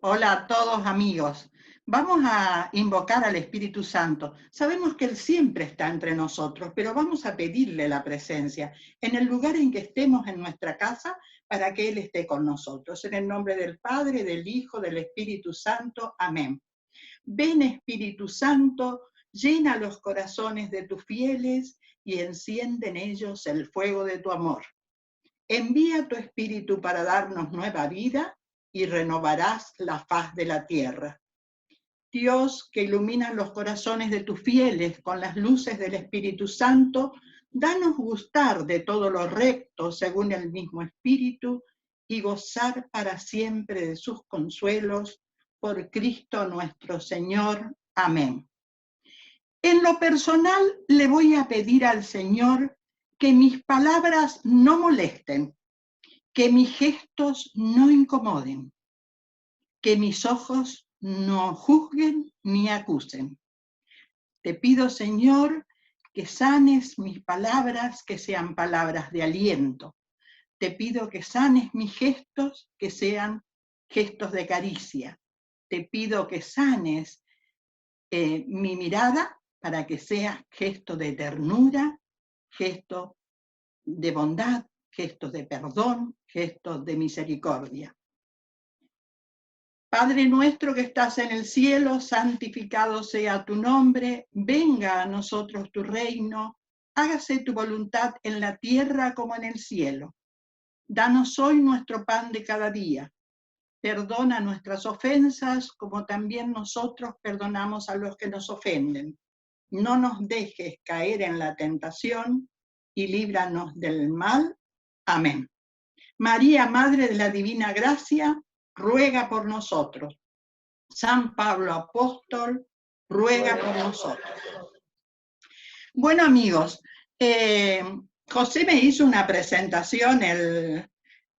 Hola a todos amigos. Vamos a invocar al Espíritu Santo. Sabemos que Él siempre está entre nosotros, pero vamos a pedirle la presencia en el lugar en que estemos en nuestra casa para que Él esté con nosotros. En el nombre del Padre, del Hijo, del Espíritu Santo. Amén. Ven Espíritu Santo, llena los corazones de tus fieles y enciende en ellos el fuego de tu amor. Envía tu Espíritu para darnos nueva vida y renovarás la faz de la tierra. Dios, que iluminas los corazones de tus fieles con las luces del Espíritu Santo, danos gustar de todo lo recto según el mismo Espíritu y gozar para siempre de sus consuelos por Cristo nuestro Señor. Amén. En lo personal le voy a pedir al Señor que mis palabras no molesten, que mis gestos no incomoden, que mis ojos no juzguen ni acusen. Te pido, Señor, que sanes mis palabras, que sean palabras de aliento. Te pido que sanes mis gestos, que sean gestos de caricia. Te pido que sanes mi mirada para que sea gesto de ternura, gesto de bondad, gestos de perdón, gestos de misericordia. Padre nuestro que estás en el cielo, santificado sea tu nombre, venga a nosotros tu reino, hágase tu voluntad en la tierra como en el cielo. Danos hoy nuestro pan de cada día. Perdona nuestras ofensas como también nosotros perdonamos a los que nos ofenden. No nos dejes caer en la tentación y líbranos del mal. Amén. María, Madre de la Divina Gracia, ruega por nosotros. San Pablo Apóstol, ruega por nosotros. Bueno, amigos, José me hizo una presentación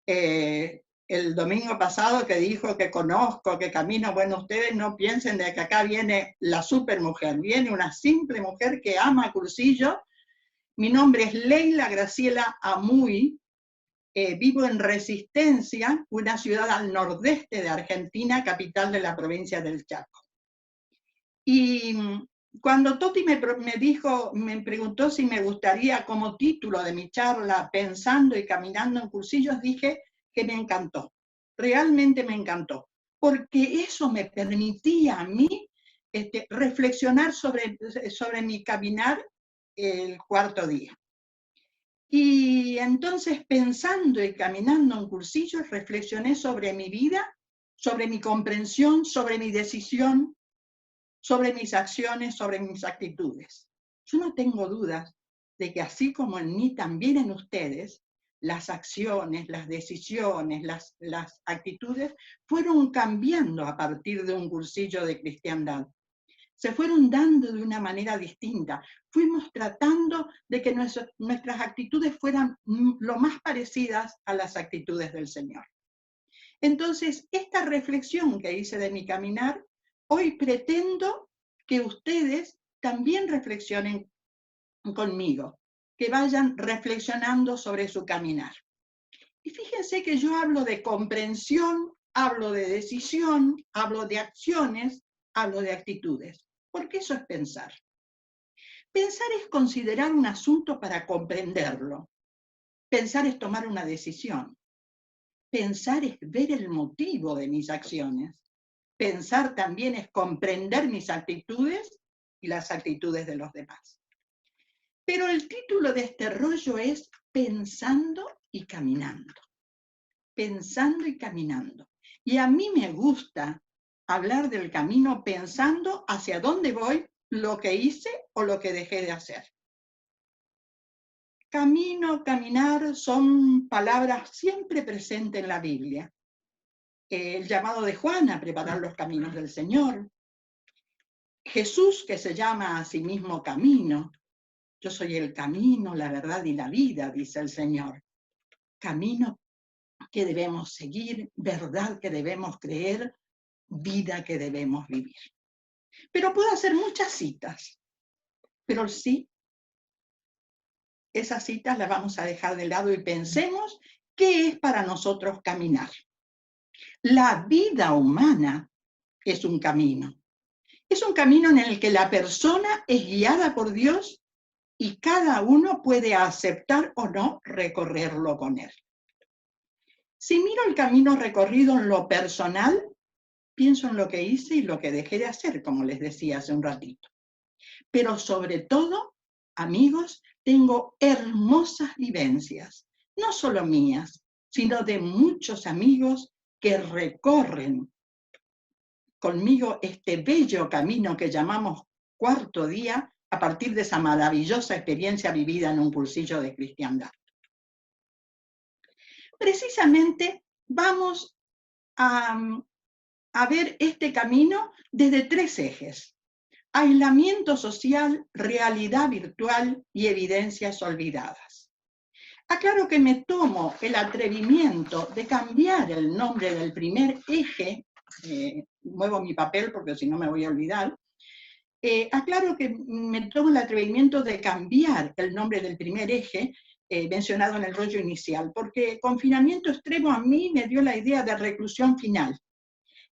el domingo pasado que dijo que conozco, que camino. Bueno, ustedes no piensen de que acá viene la supermujer, viene una simple mujer que ama cursillo. Mi nombre es Leila Graciela Amuy, vivo en Resistencia, una ciudad al nordeste de Argentina, capital de la provincia del Chaco. Y cuando Toti me preguntó si me gustaría como título de mi charla Pensando y Caminando en Cursillos, dije que me encantó, realmente me encantó, porque eso me permitía a mí reflexionar sobre mi caminar el cuarto día. Y entonces, pensando y caminando en cursillos, reflexioné sobre mi vida, sobre mi comprensión, sobre mi decisión, sobre mis acciones, sobre mis actitudes. Yo no tengo dudas de que así como en mí, también en ustedes, las acciones, las decisiones, las actitudes fueron cambiando a partir de un cursillo de cristiandad. Se fueron dando de una manera distinta. Fuimos tratando de que nuestras actitudes fueran lo más parecidas a las actitudes del Señor. Entonces, esta reflexión que hice de mi caminar, hoy pretendo que ustedes también reflexionen conmigo, que vayan reflexionando sobre su caminar. Y fíjense que yo hablo de comprensión, hablo de decisión, hablo de acciones, hablo de actitudes. Porque eso es pensar. Pensar es considerar un asunto para comprenderlo. Pensar es tomar una decisión. Pensar es ver el motivo de mis acciones. Pensar también es comprender mis actitudes y las actitudes de los demás. Pero el título de este rollo es Pensando y Caminando. Pensando y caminando. Y a mí me gusta hablar del camino pensando hacia dónde voy, lo que hice o lo que dejé de hacer. Camino, caminar son palabras siempre presentes en la Biblia. El llamado de Juan a preparar los caminos del Señor. Jesús, que se llama a sí mismo camino. Yo soy el camino, la verdad y la vida, dice el Señor. Camino que debemos seguir, verdad que debemos creer, vida que debemos vivir. Pero puedo hacer muchas citas, pero sí, esas citas las vamos a dejar de lado y pensemos qué es para nosotros caminar. La vida humana es un camino. Es un camino en el que la persona es guiada por Dios y cada uno puede aceptar o no recorrerlo con él. Si miro el camino recorrido en lo personal, pienso en lo que hice y lo que dejé de hacer, como les decía hace un ratito. Pero sobre todo, amigos, tengo hermosas vivencias, no solo mías, sino de muchos amigos que recorren conmigo este bello camino que llamamos cuarto día a partir de esa maravillosa experiencia vivida en un cursillo de cristiandad. Precisamente vamos a ver este camino desde tres ejes: aislamiento social, realidad virtual y evidencias olvidadas. Aclaro que me tomo el atrevimiento de cambiar el nombre del primer eje, muevo mi papel porque si no me voy a olvidar, aclaro que me tomo el atrevimiento de cambiar el nombre del primer eje mencionado en el rollo inicial, porque confinamiento extremo a mí me dio la idea de reclusión final.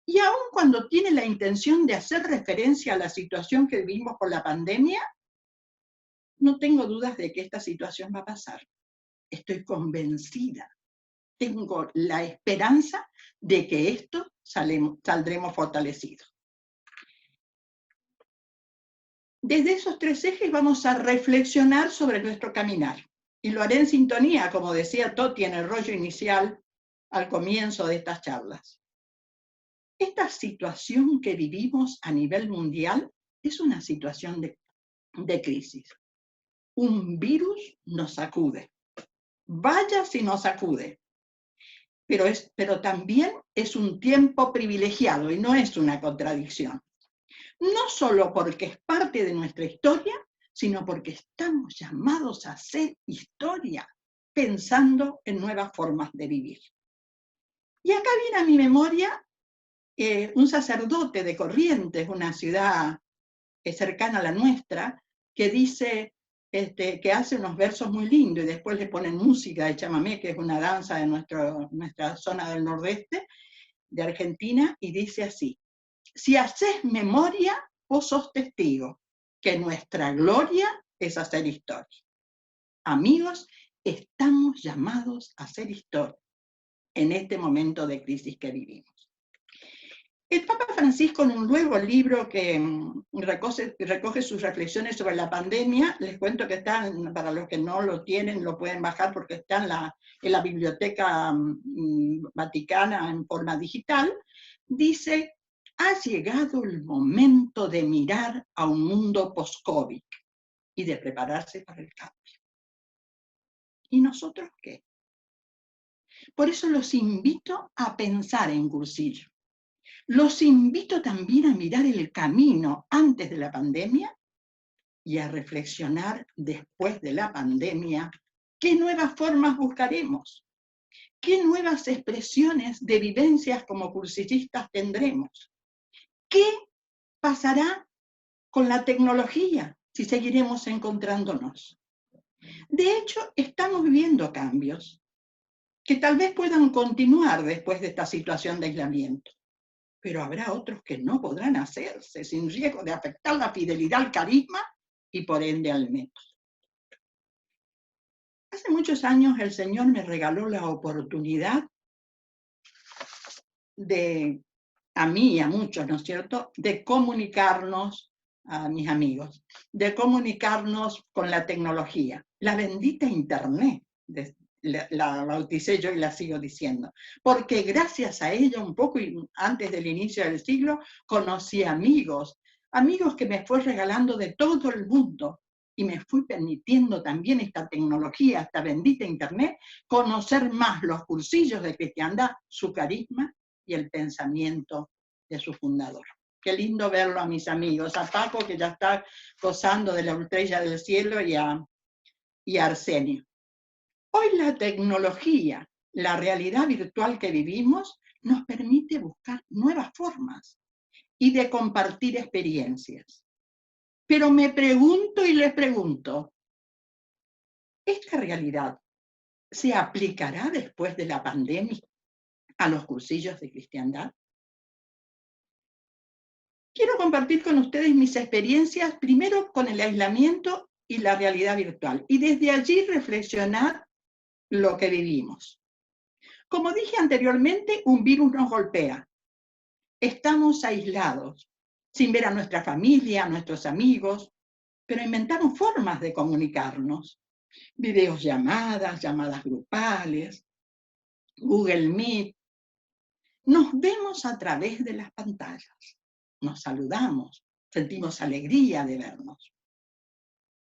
Y aun cuando tiene la intención de hacer referencia a la situación que vivimos por la pandemia, no tengo dudas de que esta situación va a pasar. Estoy convencida, tengo la esperanza de que esto saldremos fortalecidos. Desde esos tres ejes vamos a reflexionar sobre nuestro caminar. Y lo haré en sintonía, como decía Toti en el rollo inicial, al comienzo de estas charlas. Esta situación que vivimos a nivel mundial es una situación de crisis. Un virus nos sacude. Vaya si nos sacude. Pero también es un tiempo privilegiado y no es una contradicción. No solo porque es parte de nuestra historia, sino porque estamos llamados a hacer historia, pensando en nuevas formas de vivir. Y acá viene a mi memoria un sacerdote de Corrientes, una ciudad cercana a la nuestra, que dice, que hace unos versos muy lindos y después le ponen música de chamamé, que es una danza de nuestra zona del nordeste de Argentina, y dice así: si haces memoria, vos sos testigo, que nuestra gloria es hacer historia. Amigos, estamos llamados a hacer historia en este momento de crisis que vivimos. El Papa Francisco, en un nuevo libro que recoge sus reflexiones sobre la pandemia, les cuento que está, para los que no lo tienen, lo pueden bajar porque está en la Biblioteca Vaticana en forma digital, dice: ha llegado el momento de mirar a un mundo post-COVID y de prepararse para el cambio. ¿Y nosotros qué? Por eso los invito a pensar en cursillo. Los invito también a mirar el camino antes de la pandemia y a reflexionar después de la pandemia qué nuevas formas buscaremos, qué nuevas expresiones de vivencias como cursillistas tendremos, qué pasará con la tecnología si seguiremos encontrándonos. De hecho, estamos viviendo cambios que tal vez puedan continuar después de esta situación de aislamiento. Pero habrá otros que no podrán hacerse sin riesgo de afectar la fidelidad al carisma y por ende al método. Hace muchos años el Señor me regaló la oportunidad a mí y a muchos, ¿no es cierto?, de comunicarnos a mis amigos, de comunicarnos con la tecnología, la bendita Internet, la bauticé yo y la sigo diciendo, porque gracias a ella un poco antes del inicio del siglo conocí amigos que me fue regalando de todo el mundo y me fui permitiendo también esta tecnología, esta bendita Internet, conocer más los cursillos de cristiandad, su carisma y el pensamiento de su fundador. Qué lindo verlo a mis amigos, a Paco que ya está gozando de la estrella del cielo y a Arsenio. Hoy la tecnología, la realidad virtual que vivimos, nos permite buscar nuevas formas y de compartir experiencias. Pero me pregunto y les pregunto, ¿esta realidad se aplicará después de la pandemia? a los cursillos de cristiandad? Quiero compartir con ustedes mis experiencias, primero con el aislamiento y la realidad virtual, y desde allí reflexionar lo que vivimos. Como dije anteriormente, un virus nos golpea. Estamos aislados, sin ver a nuestra familia, a nuestros amigos, pero inventamos formas de comunicarnos. Videollamadas, llamadas grupales, Google Meet. Nos vemos a través de las pantallas. Nos saludamos, sentimos alegría de vernos.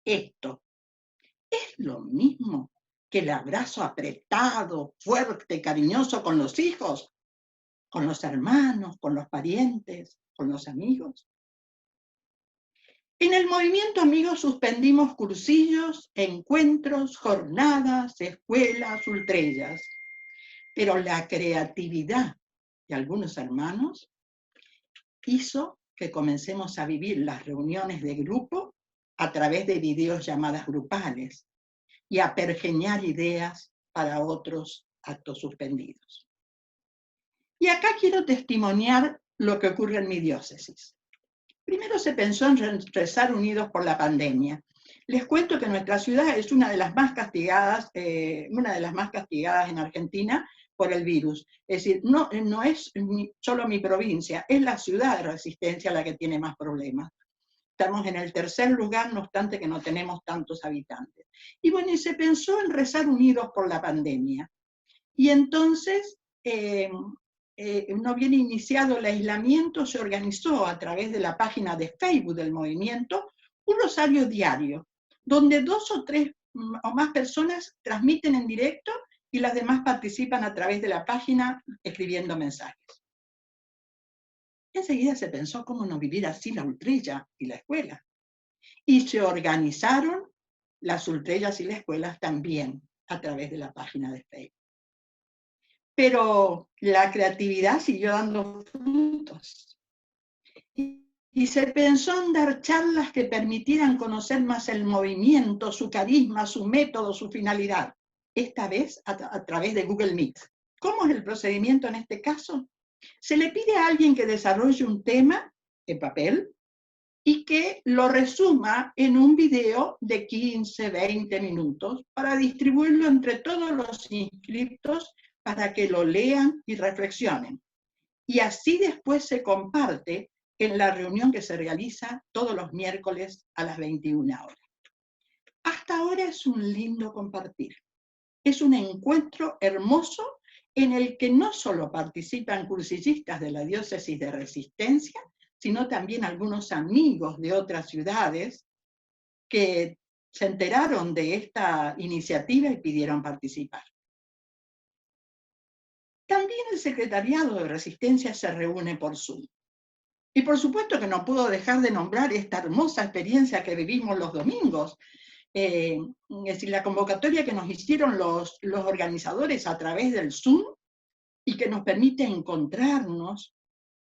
Esto es lo mismo que el abrazo apretado, fuerte, cariñoso con los hijos, con los hermanos, con los parientes, con los amigos. En el movimiento Amigos suspendimos cursillos, encuentros, jornadas, escuelas, ultrellas. Pero la creatividad de algunos hermanos hizo que comencemos a vivir las reuniones de grupo a través de videollamadas grupales y a pergeñar ideas para otros actos suspendidos. Y acá quiero testimoniar lo que ocurre en mi diócesis. Primero se pensó en rezar unidos por la pandemia. Les cuento que nuestra ciudad es una de las más castigadas en Argentina por el virus. Es decir, no es solo mi provincia, es la ciudad de Resistencia la que tiene más problemas. Estamos en el tercer lugar, no obstante que no tenemos tantos habitantes. Y bueno, y se pensó en rezar unidos por la pandemia. Y entonces, no bien iniciado el aislamiento, se organizó a través de la página de Facebook del movimiento un rosario diario, donde 2 o 3 o más personas transmiten en directo y las demás participan a través de la página escribiendo mensajes. Enseguida se pensó cómo no vivir así la ultrella y la escuela. Y se organizaron las ultrellas y las escuelas también a través de la página de Facebook. Pero la creatividad siguió dando frutos. Y se pensó en dar charlas que permitieran conocer más el movimiento, su carisma, su método, su finalidad. Esta vez a través de Google Meet. ¿Cómo es el procedimiento en este caso? Se le pide a alguien que desarrolle un tema en papel y que lo resuma en un video de 15, 20 minutos para distribuirlo entre todos los inscriptos para que lo lean y reflexionen. Y así después se comparte en la reunión que se realiza todos los miércoles a las 21 horas. Hasta ahora es un lindo compartir. Es un encuentro hermoso en el que no solo participan cursillistas de la diócesis de Resistencia, sino también algunos amigos de otras ciudades que se enteraron de esta iniciativa y pidieron participar. También el secretariado de Resistencia se reúne por Zoom. Y por supuesto que no puedo dejar de nombrar esta hermosa experiencia que vivimos los domingos. Es decir, la convocatoria que nos hicieron los organizadores a través del Zoom y que nos permite encontrarnos,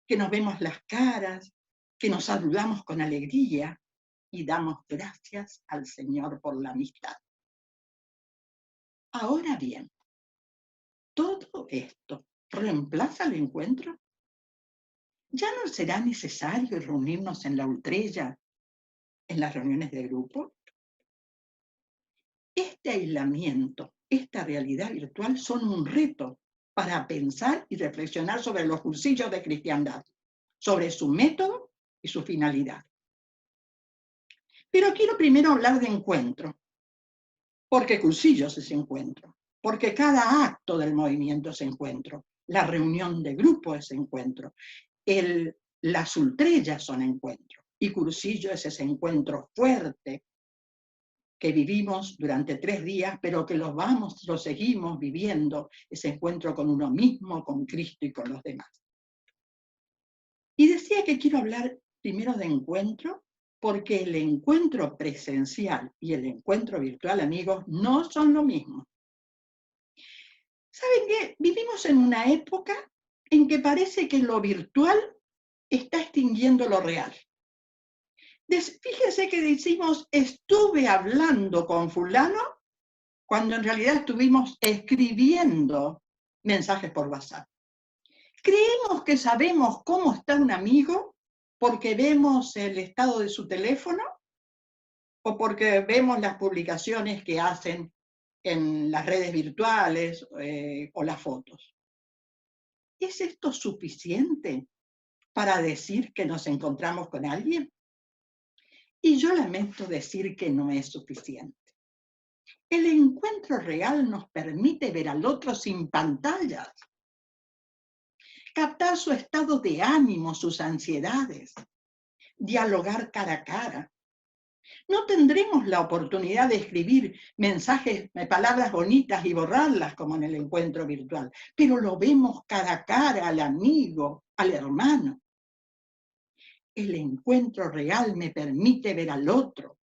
que nos vemos las caras, que nos saludamos con alegría y damos gracias al Señor por la amistad. Ahora bien, ¿todo esto reemplaza el encuentro? ¿Ya no será necesario reunirnos en la ultrella, en las reuniones de grupo? Este aislamiento, esta realidad virtual son un reto para pensar y reflexionar sobre los cursillos de cristiandad, sobre su método y su finalidad. Pero quiero primero hablar de encuentro, porque cursillos es encuentro, porque cada acto del movimiento es encuentro, la reunión de grupo es encuentro, las ultrellas son encuentro, y cursillo es ese encuentro fuerte que vivimos durante 3 días, pero que lo seguimos viviendo, ese encuentro con uno mismo, con Cristo y con los demás. Y decía que quiero hablar primero de encuentro, porque el encuentro presencial y el encuentro virtual, amigos, no son lo mismo. ¿Saben qué? Vivimos en una época en que parece que lo virtual está extinguiendo lo real. Fíjense que decimos, estuve hablando con fulano, cuando en realidad estuvimos escribiendo mensajes por WhatsApp. Creemos que sabemos cómo está un amigo porque vemos el estado de su teléfono o porque vemos las publicaciones que hacen en las redes virtuales o las fotos. ¿Es esto suficiente para decir que nos encontramos con alguien? Y yo lamento decir que no es suficiente. El encuentro real nos permite ver al otro sin pantallas, captar su estado de ánimo, sus ansiedades, dialogar cara a cara. No tendremos la oportunidad de escribir mensajes, palabras bonitas y borrarlas como en el encuentro virtual, pero lo vemos cara a cara al amigo, al hermano. El encuentro real me permite ver al otro,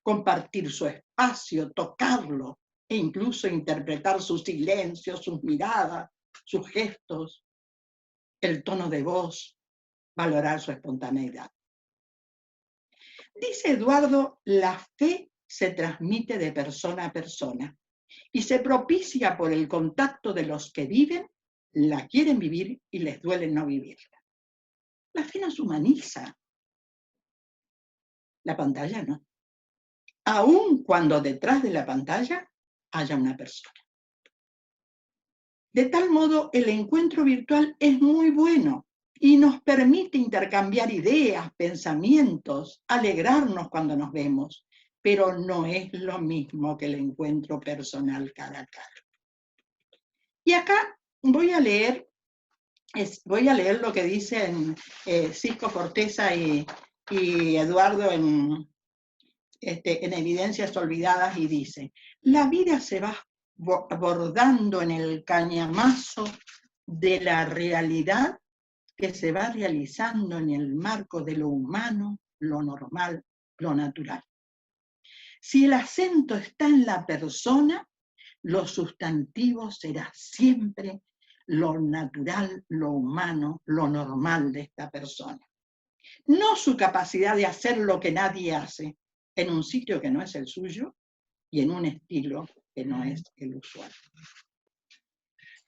compartir su espacio, tocarlo e incluso interpretar sus silencios, sus miradas, sus gestos, el tono de voz, valorar su espontaneidad. Dice Eduardo, la fe se transmite de persona a persona y se propicia por el contacto de los que viven, la quieren vivir y les duele no vivirla. La fe nos humaniza, la pantalla no. Aun cuando detrás de la pantalla haya una persona. De tal modo, el encuentro virtual es muy bueno y nos permite intercambiar ideas, pensamientos, alegrarnos cuando nos vemos, pero no es lo mismo que el encuentro personal cara a cara. Y acá voy a leer lo que dicen Cisco Forteza y Eduardo en Evidencias Olvidadas, y dice: la vida se va abordando en el cañamazo de la realidad que se va realizando en el marco de lo humano, lo normal, lo natural. Si el acento está en la persona, lo sustantivo será siempre lo natural, lo humano, lo normal de esta persona. No su capacidad de hacer lo que nadie hace en un sitio que no es el suyo y en un estilo que no es el usual.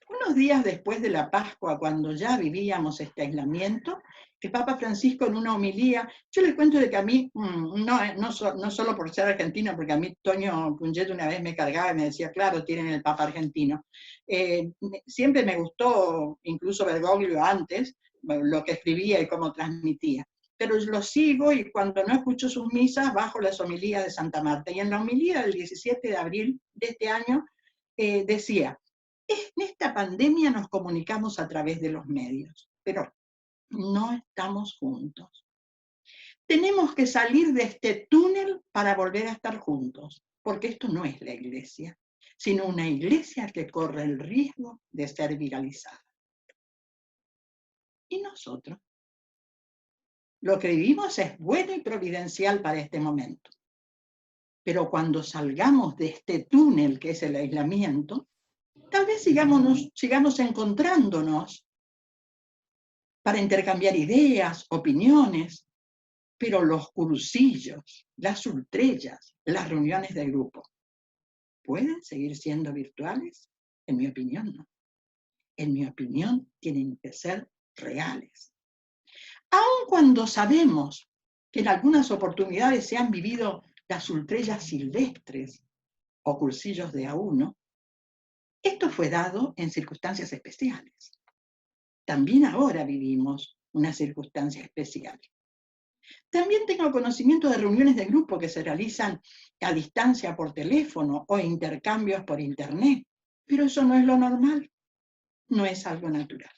Unos días después de la Pascua, cuando ya vivíamos este aislamiento, el Papa Francisco en una homilía, yo les cuento de que a mí, no solo por ser argentino, porque a mí Toño Punget una vez me cargaba y me decía, claro, tienen el Papa argentino. Siempre me gustó, incluso Bergoglio antes, lo que escribía y cómo transmitía. Pero lo sigo y cuando no escucho sus misas, bajo las homilías de Santa Marta. Y en la homilía del 17 de abril de este año decía: en esta pandemia nos comunicamos a través de los medios, pero no estamos juntos. Tenemos que salir de este túnel para volver a estar juntos, porque esto no es la iglesia, sino una iglesia que corre el riesgo de ser viralizada. ¿Y nosotros? Lo que vivimos es bueno y providencial para este momento. Pero cuando salgamos de este túnel que es el aislamiento, tal vez sigamos encontrándonos para intercambiar ideas, opiniones, pero los cursillos, las ultrellas, las reuniones de grupo, ¿pueden seguir siendo virtuales? En mi opinión, no. En mi opinión, tienen que ser reales. Aun cuando sabemos que en algunas oportunidades se han vivido las ultrellas silvestres o cursillos de a uno, esto fue dado en circunstancias especiales. También ahora vivimos una circunstancia especial. También tengo conocimiento de reuniones de grupo que se realizan a distancia por teléfono o intercambios por internet, pero eso no es lo normal, no es algo natural.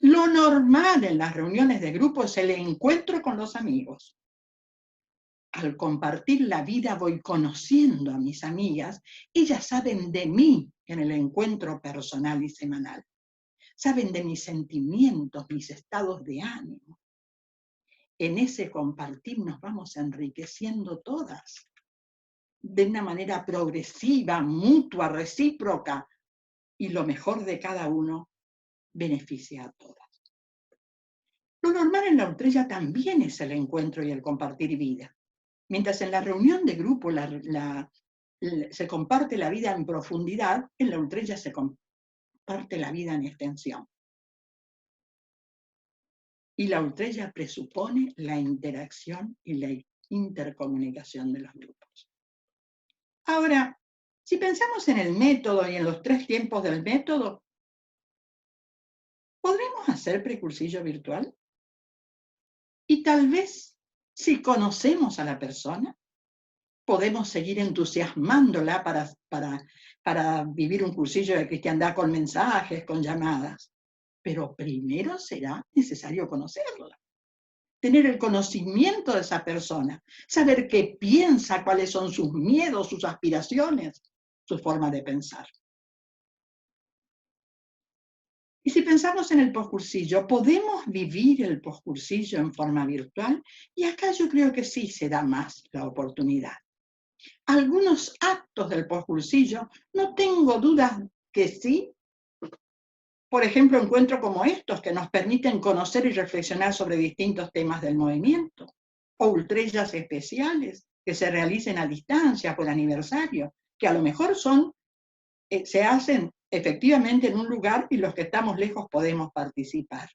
Lo normal en las reuniones de grupo es el encuentro con los amigos. Al compartir la vida voy conociendo a mis amigas, ellas saben de mí en el encuentro personal y semanal. Saben de mis sentimientos, mis estados de ánimo. En ese compartir nos vamos enriqueciendo todas, de una manera progresiva, mutua, recíproca, y lo mejor de cada uno beneficia a todas. Lo normal en la ultrella también es el encuentro y el compartir vida. Mientras en la reunión de grupo se comparte la vida en profundidad, en la ultrella se comparte la vida en extensión. Y la ultrella presupone la interacción y la intercomunicación de los grupos. Ahora, si pensamos en el método y en los 3 tiempos del método, ¿podremos hacer precursillo virtual? Y tal vez, si conocemos a la persona, podemos seguir entusiasmándola para vivir un cursillo de cristiandad con mensajes, con llamadas. Pero primero será necesario conocerla, tener el conocimiento de esa persona, saber qué piensa, cuáles son sus miedos, sus aspiraciones, su forma de pensar. Y si pensamos en el poscursillo, ¿podemos vivir el poscursillo en forma virtual? Y acá yo creo que sí se da más la oportunidad. Algunos actos del poscursillo, no tengo dudas que sí. Por ejemplo, encuentros como estos que nos permiten conocer y reflexionar sobre distintos temas del movimiento, o ultrellas especiales que se realicen a distancia por aniversario, que a lo mejor se hacen efectivamente en un lugar y los que estamos lejos podemos participar.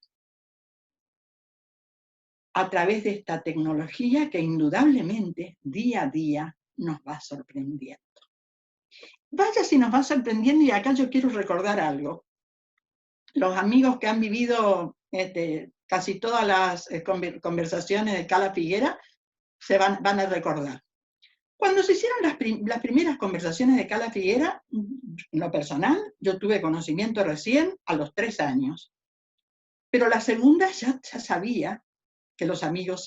A través de esta tecnología que indudablemente día a día nos va sorprendiendo. Vaya si nos va sorprendiendo, y acá yo quiero recordar algo. Los amigos que han vivido casi todas las conversaciones de Cala Figuera van a recordar. Cuando se hicieron las primeras conversaciones de Cala Figuera, en lo personal, yo tuve conocimiento recién a los 3 años. Pero la segunda ya sabía que los amigos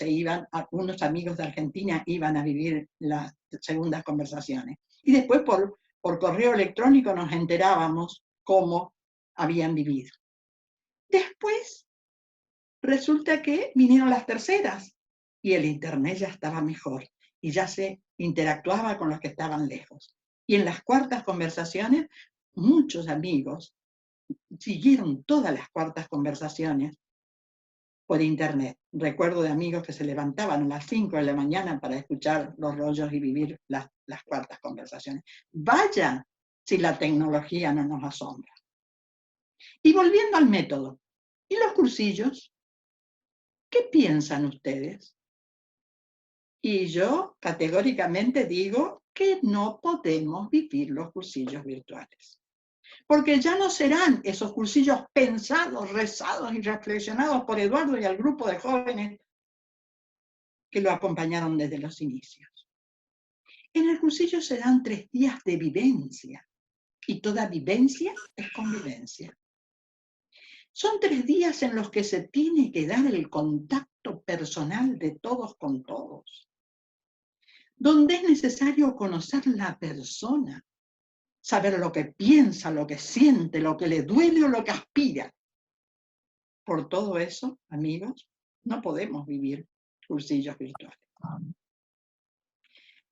unos amigos de Argentina iban a vivir las segundas conversaciones. Y después por correo electrónico nos enterábamos cómo habían vivido. Después resulta que vinieron las terceras y el internet ya estaba mejor y ya se interactuaba con los que estaban lejos. Y en las cuartas conversaciones, muchos amigos siguieron todas las cuartas conversaciones por internet. Recuerdo de amigos que se levantaban a las 5 de la mañana para escuchar los rollos y vivir las cuartas conversaciones. Vaya si la tecnología no nos asombra. Y volviendo al método, ¿y los cursillos? ¿Qué piensan ustedes? Y yo categóricamente digo que no podemos vivir los cursillos virtuales. Porque ya no serán esos cursillos pensados, rezados y reflexionados por Eduardo y al grupo de jóvenes que lo acompañaron desde los inicios. En el cursillo serán 3 días de vivencia, y toda vivencia es convivencia. Son 3 días en los que se tiene que dar el contacto personal de todos con todos, donde es necesario conocer la persona, saber lo que piensa, lo que siente, lo que le duele o lo que aspira. Por todo eso, amigos, no podemos vivir cursillos virtuales.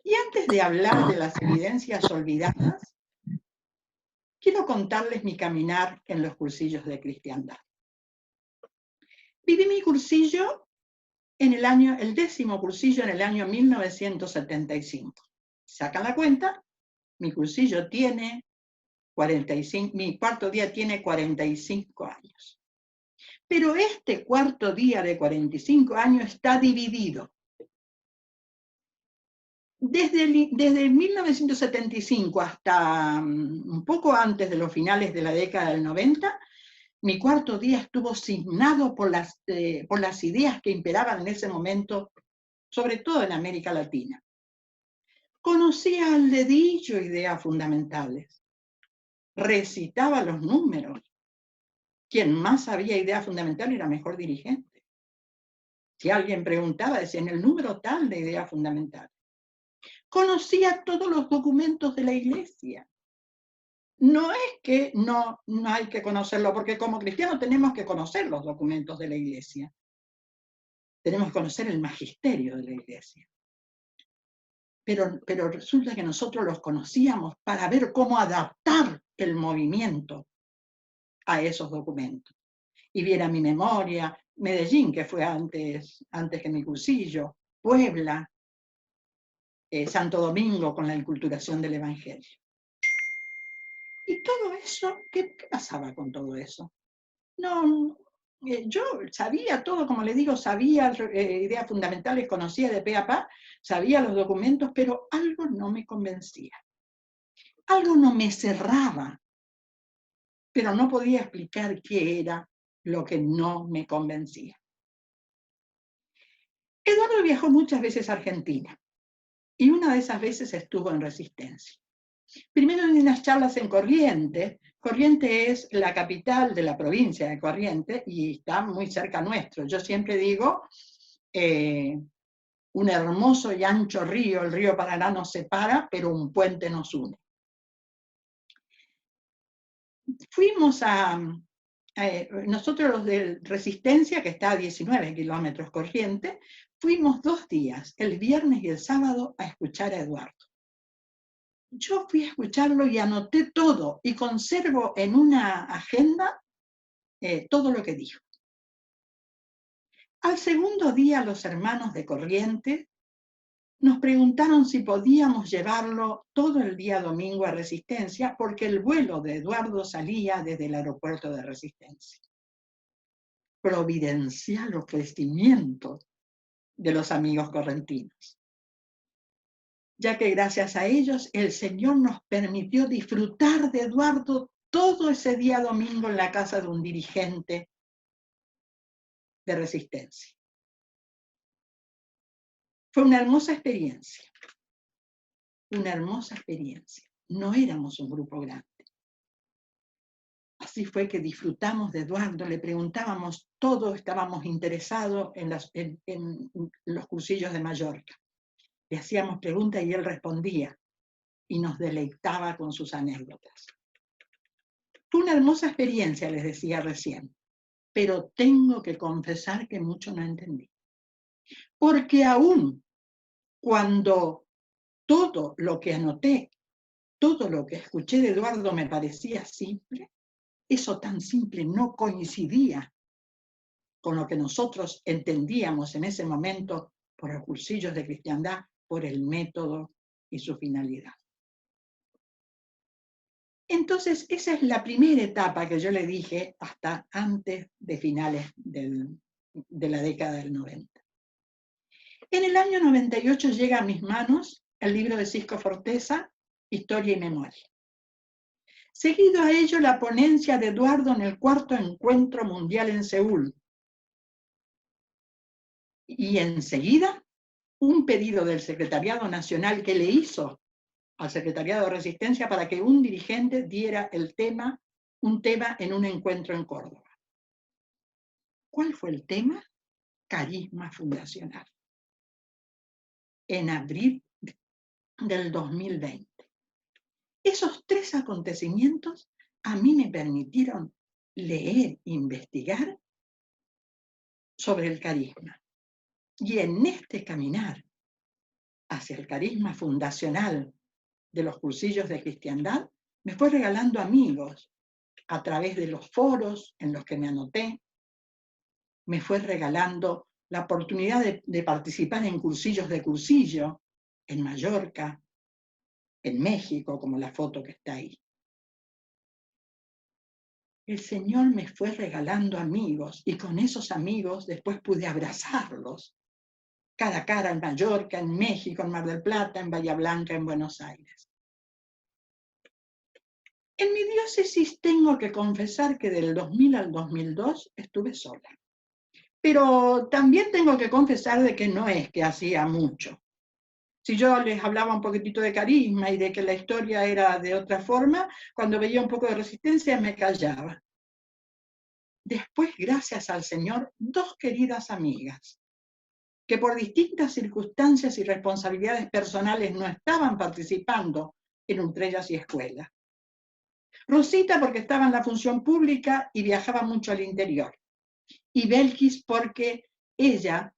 Y antes de hablar de las evidencias olvidadas, quiero contarles mi caminar en los cursillos de cristiandad. Viví mi cursillo el 10º cursillo en el año 1975. Sacan la cuenta, mi cursillo tiene 45, mi cuarto día tiene 45 años. Pero este cuarto día de 45 años está dividido. Desde 1975 hasta un poco antes de los finales de la década del 90, mi cuarto día estuvo signado por las ideas que imperaban en ese momento, sobre todo en América Latina. Conocía al dedillo ideas fundamentales, recitaba los números. Quien más sabía ideas fundamentales era mejor dirigente. Si alguien preguntaba, decía en el número tal de ideas fundamentales. Conocía todos los documentos de la Iglesia. No es que no hay que conocerlo, porque como cristianos tenemos que conocer los documentos de la Iglesia. Tenemos que conocer el magisterio de la Iglesia. Pero resulta que nosotros los conocíamos para ver cómo adaptar el movimiento a esos documentos. Y viera mi memoria, Medellín, que fue antes que mi cursillo, Puebla, Santo Domingo con la enculturación del Evangelio. Y todo eso, ¿qué pasaba con todo eso? No Yo sabía todo, como le digo, sabía ideas fundamentales, conocía de pe a pa, sabía los documentos, pero algo no me convencía. Algo no me cerraba, pero no podía explicar qué era lo que no me convencía. Eduardo viajó muchas veces a Argentina y una de esas veces estuvo en Resistencia. Primero en unas charlas en Corrientes. Corrientes es la capital de la provincia de Corrientes y está muy cerca nuestro. Yo siempre digo, un hermoso y ancho río, el río Paraná nos separa, pero un puente nos une. Fuimos nosotros los de Resistencia, que está a 19 kilómetros Corrientes, fuimos 2 días, el viernes y el sábado, a escuchar a Eduardo. Yo fui a escucharlo y anoté todo, y conservo en una agenda todo lo que dijo. Al segundo día, los hermanos de Corrientes nos preguntaron si podíamos llevarlo todo el día domingo a Resistencia, porque el vuelo de Eduardo salía desde el aeropuerto de Resistencia. Providencial ofrecimiento de los amigos correntinos, ya que gracias a ellos el Señor nos permitió disfrutar de Eduardo todo ese día domingo en la casa de un dirigente de Resistencia. Fue una hermosa experiencia, una hermosa experiencia. No éramos un grupo grande. Así fue que disfrutamos de Eduardo, le preguntábamos todo, estábamos interesados en los cursillos de Mallorca. Le hacíamos preguntas y él respondía y nos deleitaba con sus anécdotas. Fue una hermosa experiencia, les decía recién, pero tengo que confesar que mucho no entendí. Porque aún cuando todo lo que anoté, todo lo que escuché de Eduardo me parecía simple, eso tan simple no coincidía con lo que nosotros entendíamos en ese momento por los cursillos de cristiandad, por el método y su finalidad. Entonces, esa es la primera etapa que yo le dije hasta antes de finales de la década del 90. En el año 98 llega a mis manos el libro de Cisco Forteza, Historia y Memoria. Seguido a ello, la ponencia de Eduardo en el 4º Encuentro Mundial en Seúl. Y enseguida, un pedido del Secretariado Nacional que le hizo al Secretariado de Resistencia para que un dirigente diera un tema en un encuentro en Córdoba. ¿Cuál fue el tema? Carisma fundacional. En abril del 2020. Esos 3 acontecimientos a mí me permitieron leer, investigar sobre el carisma. Y en este caminar hacia el carisma fundacional de los cursillos de cristiandad, me fue regalando amigos a través de los foros en los que me anoté, me fue regalando la oportunidad de participar en cursillos de cursillo en Mallorca, en México, como la foto que está ahí. El Señor me fue regalando amigos y con esos amigos después pude abrazarlos cara a cara en Mallorca, en México, en Mar del Plata, en Bahía Blanca, en Buenos Aires. En mi diócesis tengo que confesar que del 2000 al 2002 estuve sola. Pero también tengo que confesar de que no es que hacía mucho. Si yo les hablaba un poquitito de carisma y de que la historia era de otra forma, cuando veía un poco de resistencia me callaba. Después, gracias al Señor, 2 queridas amigas, que por distintas circunstancias y responsabilidades personales no estaban participando en Ultrellas y Escuela. Rosita porque estaba en la función pública y viajaba mucho al interior. Y Belkis porque ella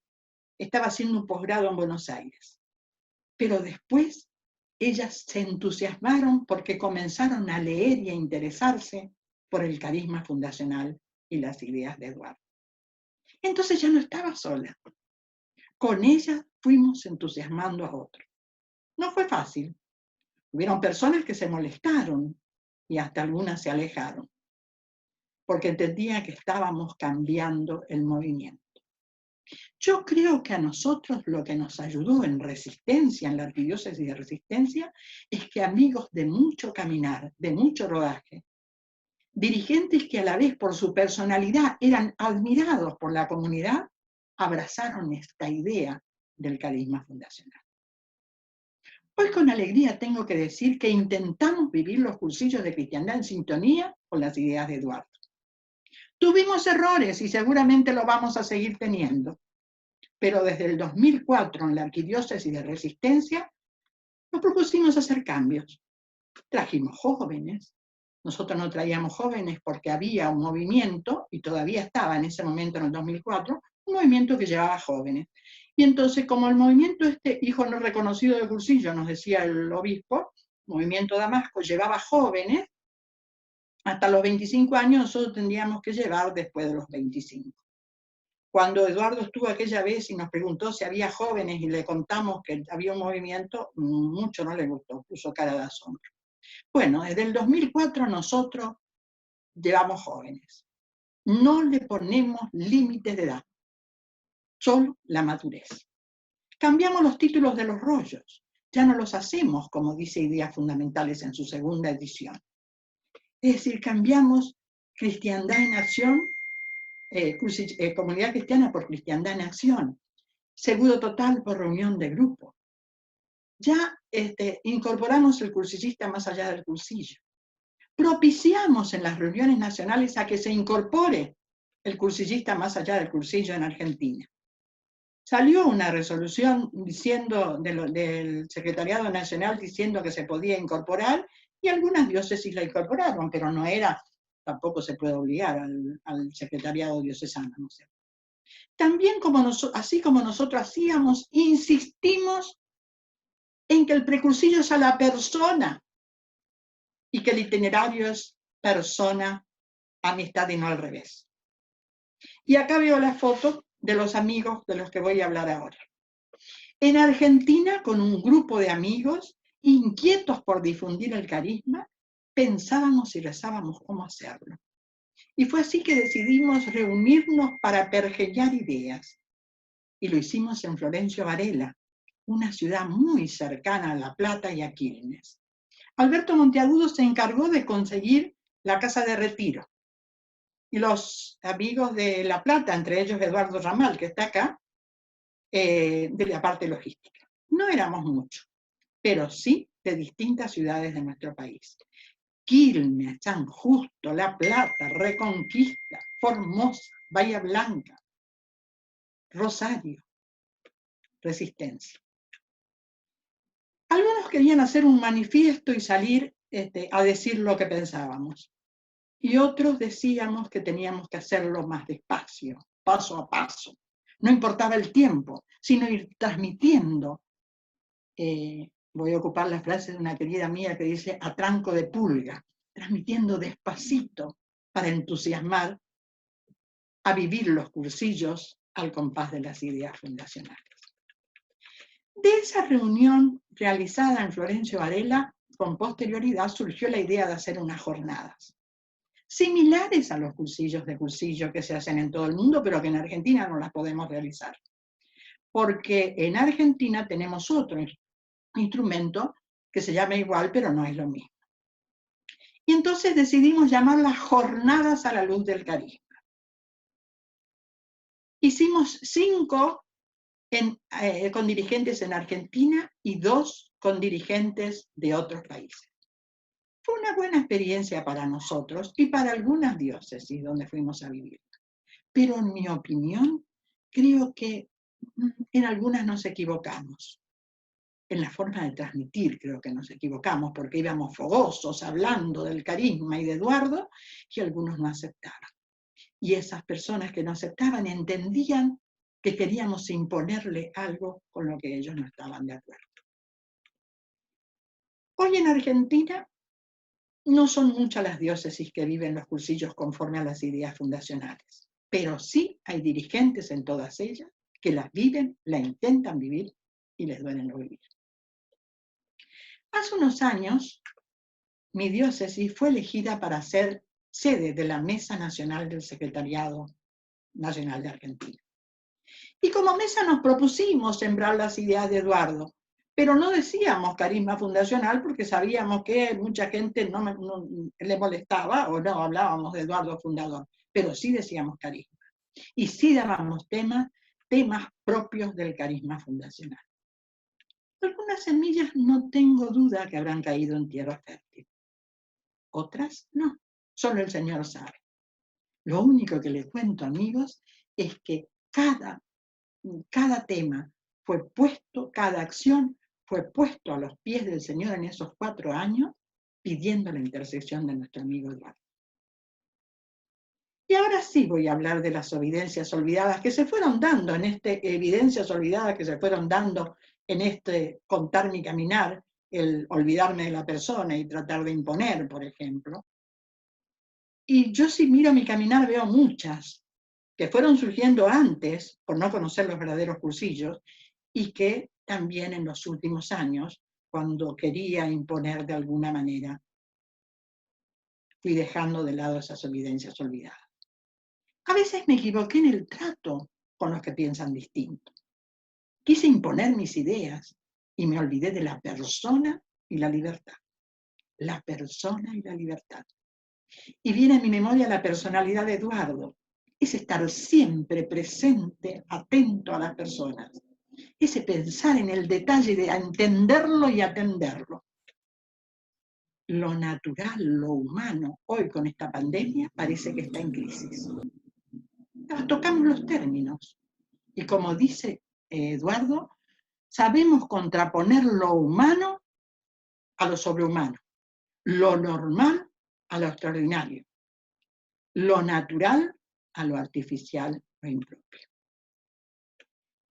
estaba haciendo un posgrado en Buenos Aires. Pero después ellas se entusiasmaron porque comenzaron a leer y a interesarse por el carisma fundacional y las ideas de Eduardo. Entonces ya no estaba sola. Con ella fuimos entusiasmando a otros. No fue fácil. Hubieron personas que se molestaron y hasta algunas se alejaron. porque entendía que estábamos cambiando el movimiento. Yo creo que a nosotros lo que nos ayudó en Resistencia, en la arquidiócesis de Resistencia, es que amigos de mucho caminar, de mucho rodaje, dirigentes que a la vez por su personalidad eran admirados por la comunidad, abrazaron esta idea del carisma fundacional. Hoy con alegría tengo que decir que intentamos vivir los cursillos de cristiandad en sintonía con las ideas de Eduardo. Tuvimos errores y seguramente lo vamos a seguir teniendo, pero desde el 2004 en la arquidiócesis de Resistencia nos propusimos hacer cambios. Trajimos jóvenes. Nosotros no traíamos jóvenes porque había un movimiento, y todavía estaba en ese momento, en el 2004, un movimiento que llevaba jóvenes. Y entonces, como el movimiento hijo no reconocido de Cursillo, nos decía el obispo, Movimiento Damasco, llevaba jóvenes, hasta los 25 años nosotros tendríamos que llevar después de los 25. Cuando Eduardo estuvo aquella vez y nos preguntó si había jóvenes y le contamos que había un movimiento, mucho no le gustó, puso cara de asombro. Bueno, desde el 2004 nosotros llevamos jóvenes. No le ponemos límites de edad, solo la madurez. Cambiamos los títulos de los rollos, ya no los hacemos como dice Ideas Fundamentales en su segunda edición. Es decir, cambiamos Cristiandad en Acción, Comunidad Cristiana por Cristiandad en Acción, Seguro Total por reunión de grupo. Ya incorporamos el cursillista más allá del cursillo. Propiciamos en las reuniones nacionales a que se incorpore el cursillista más allá del cursillo en Argentina. Salió una resolución diciendo del Secretariado Nacional diciendo que se podía incorporar y algunas diócesis la incorporaron, pero no era, tampoco se puede obligar al Secretariado Diocesano. No sé. También, así como nosotros hacíamos, insistimos en que el precursillo es a la persona y que el itinerario es persona, amistad y no al revés. Y acá veo la foto de los amigos de los que voy a hablar ahora. En Argentina, con un grupo de amigos inquietos por difundir el carisma, pensábamos y rezábamos cómo hacerlo. Y fue así que decidimos reunirnos para pergeñar ideas. Y lo hicimos en Florencio Varela, una ciudad muy cercana a La Plata y a Quilmes. Alberto Monteagudo se encargó de conseguir la casa de retiro. Y los amigos de La Plata, entre ellos Eduardo Ramal, que está acá, de la parte logística. No éramos muchos, pero sí de distintas ciudades de nuestro país. Quilmes, San Justo, La Plata, Reconquista, Formosa, Bahía Blanca, Rosario, Resistencia. Algunos querían hacer un manifiesto y salir a decir lo que pensábamos. Y otros decíamos que teníamos que hacerlo más despacio, paso a paso. No importaba el tiempo, sino ir transmitiendo. Voy a ocupar la frase de una querida mía que dice a tranco de pulga, transmitiendo despacito para entusiasmar a vivir los cursillos al compás de las ideas fundacionales. De esa reunión realizada en Florencio Varela, con posterioridad surgió la idea de hacer unas jornadas similares a los cursillos de cursillo que se hacen en todo el mundo, pero que en Argentina no las podemos realizar. Porque en Argentina tenemos otro instrumento que se llama igual, pero no es lo mismo. Y entonces decidimos llamarlas Jornadas a la Luz del Carisma. Hicimos 5 con dirigentes en Argentina y 2 con dirigentes de otros países. Fue una buena experiencia para nosotros y para algunas diócesis donde fuimos a vivir. Pero en mi opinión, creo que en algunas nos equivocamos. En la forma de transmitir creo que nos equivocamos, porque íbamos fogosos hablando del carisma y de Eduardo, y algunos no aceptaban. Y esas personas que no aceptaban entendían que queríamos imponerle algo con lo que ellos no estaban de acuerdo. Hoy en Argentina no son muchas las diócesis que viven los cursillos conforme a las ideas fundacionales, pero sí hay dirigentes en todas ellas que las viven, la intentan vivir y les duele no vivir. Hace unos años, mi diócesis fue elegida para ser sede de la Mesa Nacional del Secretariado Nacional de Argentina. Y como mesa nos propusimos sembrar las ideas de Eduardo, pero no decíamos carisma fundacional porque sabíamos que mucha gente no le molestaba o no hablábamos de Eduardo fundador, pero sí decíamos carisma. Y sí dábamos temas propios del carisma fundacional. Algunas semillas no tengo duda que habrán caído en tierra fértil. Otras no, solo el Señor sabe. Lo único que les cuento, amigos, es que cada tema fue puesto, cada acción fue puesto a los pies del Señor en esos 4 años, pidiendo la intersección de nuestro amigo Eduardo. Y ahora sí voy a hablar de las evidencias olvidadas que se fueron dando evidencias olvidadas que se fueron dando en este contar mi caminar, el olvidarme de la persona y tratar de imponer, por ejemplo. Y yo si miro mi caminar veo muchas que fueron surgiendo antes, por no conocer los verdaderos cursillos, y que también en los últimos años, cuando quería imponer de alguna manera, fui dejando de lado esas evidencias olvidadas. A veces me equivoqué en el trato con los que piensan distinto. Quise imponer mis ideas y me olvidé de la persona y la libertad. La persona y la libertad. Y viene a mi memoria la personalidad de Eduardo. Es estar siempre presente, atento a las personas. Ese pensar en el detalle de entenderlo y atenderlo. Lo natural, lo humano, hoy con esta pandemia, parece que está en crisis. Tocamos los términos. Y como dice Eduardo, sabemos contraponer lo humano a lo sobrehumano, lo normal a lo extraordinario, lo natural a lo artificial o impropio.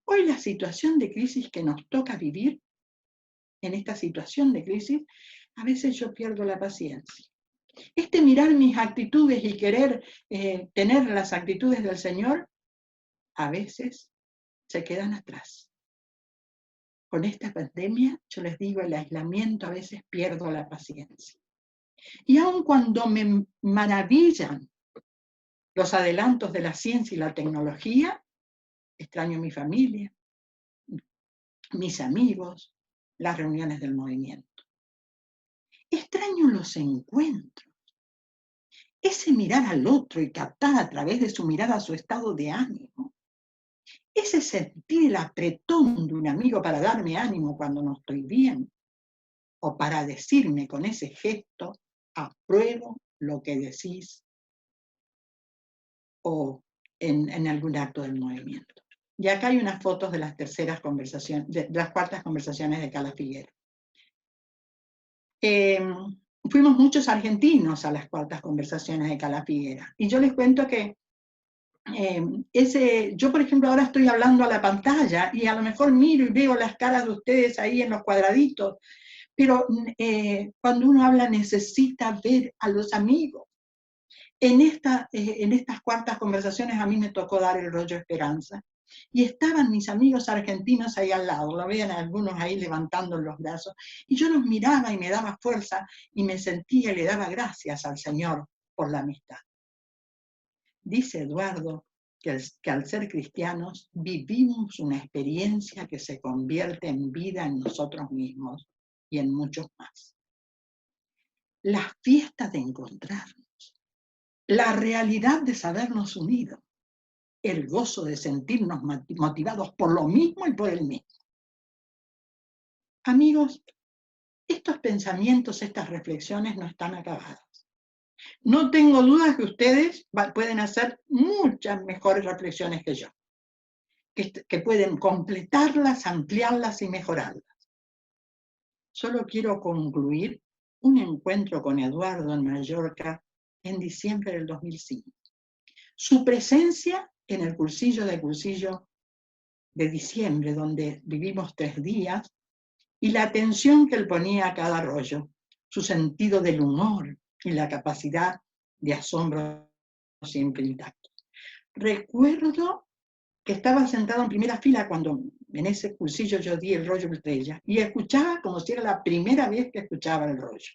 Hoy la situación de crisis que nos toca vivir, en esta situación de crisis, a veces yo pierdo la paciencia. Mirar mis actitudes y querer tener las actitudes del Señor, a veces se quedan atrás. Con esta pandemia, yo les digo, el aislamiento a veces pierdo la paciencia. Y aun cuando me maravillan los adelantos de la ciencia y la tecnología, extraño mi familia, mis amigos, las reuniones del movimiento. Extraño los encuentros. Ese mirar al otro y captar a través de su mirada su estado de ánimo. Ese sentir el apretón de un amigo para darme ánimo cuando no estoy bien. O para decirme con ese gesto, apruebo lo que decís. O en algún acto del movimiento. Y acá hay unas fotos de las terceras conversaciones, de las cuartas conversaciones de Cala Figuera. Fuimos muchos argentinos a las cuartas conversaciones de Cala Figuera. Y yo les cuento que yo, por ejemplo, ahora estoy hablando a la pantalla y a lo mejor miro y veo las caras de ustedes ahí en los cuadraditos, pero cuando uno habla necesita ver a los amigos. En estas cuartas conversaciones a mí me tocó dar el rollo Esperanza. Y estaban mis amigos argentinos ahí al lado, lo veían algunos ahí levantando los brazos, y yo los miraba y me daba fuerza, y me sentía y le daba gracias al Señor por la amistad. Dice Eduardo que al ser cristianos vivimos una experiencia que se convierte en vida en nosotros mismos y en muchos más. Las fiestas de encontrarnos, la realidad de sabernos unidos, el gozo de sentirnos motivados por lo mismo y por el mismo. Amigos, estos pensamientos, estas reflexiones no están acabadas. No tengo dudas que ustedes pueden hacer muchas mejores reflexiones que yo, que pueden completarlas, ampliarlas y mejorarlas. Solo quiero concluir un encuentro con Eduardo en Mallorca en diciembre del 2005. Su presencia en el cursillo de diciembre, donde vivimos 3 días, y la atención que él ponía a cada rollo, su sentido del humor y la capacidad de asombro siempre intacto. Recuerdo que estaba sentado en primera fila cuando en ese cursillo yo di el rollo Estrella y escuchaba como si era la primera vez que escuchaba el rollo.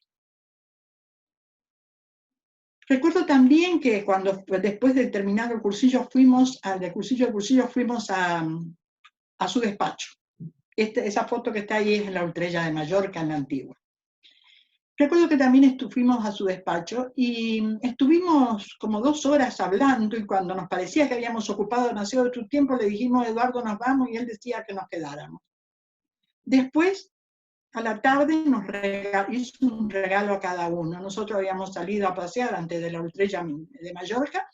Recuerdo también que cuando después de terminar el cursillo fuimos a su despacho. Esa foto que está ahí es en la Ultrella de Mallorca, en la antigua. Recuerdo que también fuimos a su despacho y estuvimos como 2 horas hablando, y cuando nos parecía que habíamos ocupado demasiado de su tiempo, le dijimos, Eduardo, nos vamos, y él decía que nos quedáramos. Después, a la tarde, hizo un regalo a cada uno. Nosotros habíamos salido a pasear antes de la Ultrella de Mallorca,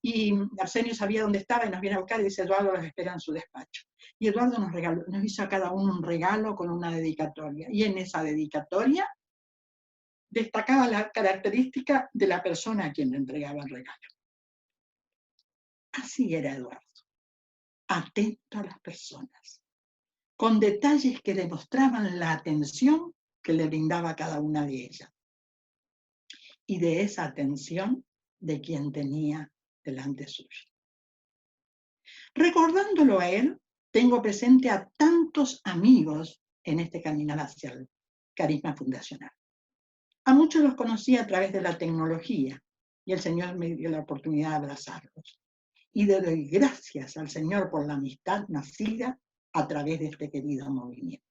y Arsenio sabía dónde estaba y nos viene a buscar y dice, Eduardo los espera en su despacho. Y Eduardo nos hizo a cada uno un regalo con una dedicatoria. Y en esa dedicatoria destacaba la característica de la persona a quien le entregaba el regalo. Así era Eduardo, atento a las personas, con detalles que demostraban la atención que le brindaba a cada una de ellas. Y de esa atención de quien tenía delante suyo. Recordándolo a él, tengo presente a tantos amigos en este caminar hacia el carisma fundacional. A muchos los conocí a través de la tecnología, y el Señor me dio la oportunidad de abrazarlos. Y le doy gracias al Señor por la amistad nacida a través de este querido movimiento.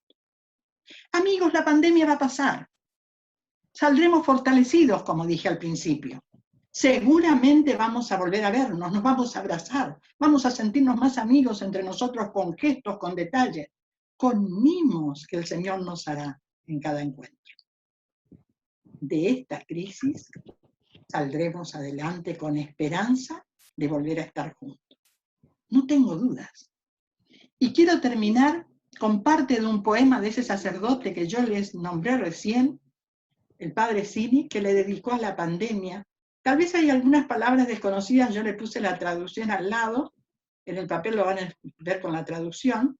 Amigos, la pandemia va a pasar. Saldremos fortalecidos, como dije al principio. Seguramente vamos a volver a vernos, nos vamos a abrazar, vamos a sentirnos más amigos entre nosotros con gestos, con detalles, con mimos que el Señor nos hará en cada encuentro. De esta crisis saldremos adelante con esperanza de volver a estar juntos. No tengo dudas. Y quiero terminar con parte de un poema de ese sacerdote que yo les nombré recién, el padre Sini, que le dedicó a la pandemia. Tal vez hay algunas palabras desconocidas, yo le puse la traducción al lado, en el papel lo van a ver con la traducción,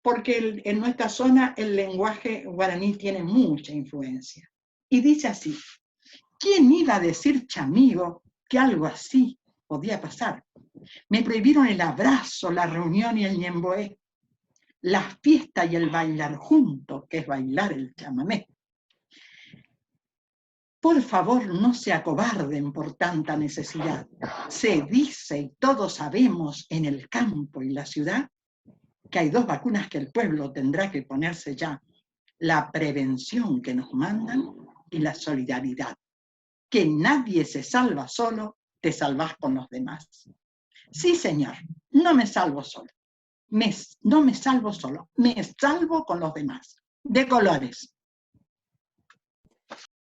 porque en nuestra zona el lenguaje guaraní tiene mucha influencia. Y dice así: ¿quién iba a decir, chamigo, que algo así podía pasar? Me prohibieron el abrazo, la reunión y el ñemboé, la fiesta y el bailar juntos, que es bailar el chamamé. Por favor, no se acobarden por tanta necesidad. Se dice, y todos sabemos, en el campo y la ciudad, que hay 2 vacunas que el pueblo tendrá que ponerse ya: la prevención que nos mandan y la solidaridad. Que nadie se salva solo, te salvas con los demás. Sí, señor, no me salvo solo. No me salvo solo, me salvo con los demás. De colores.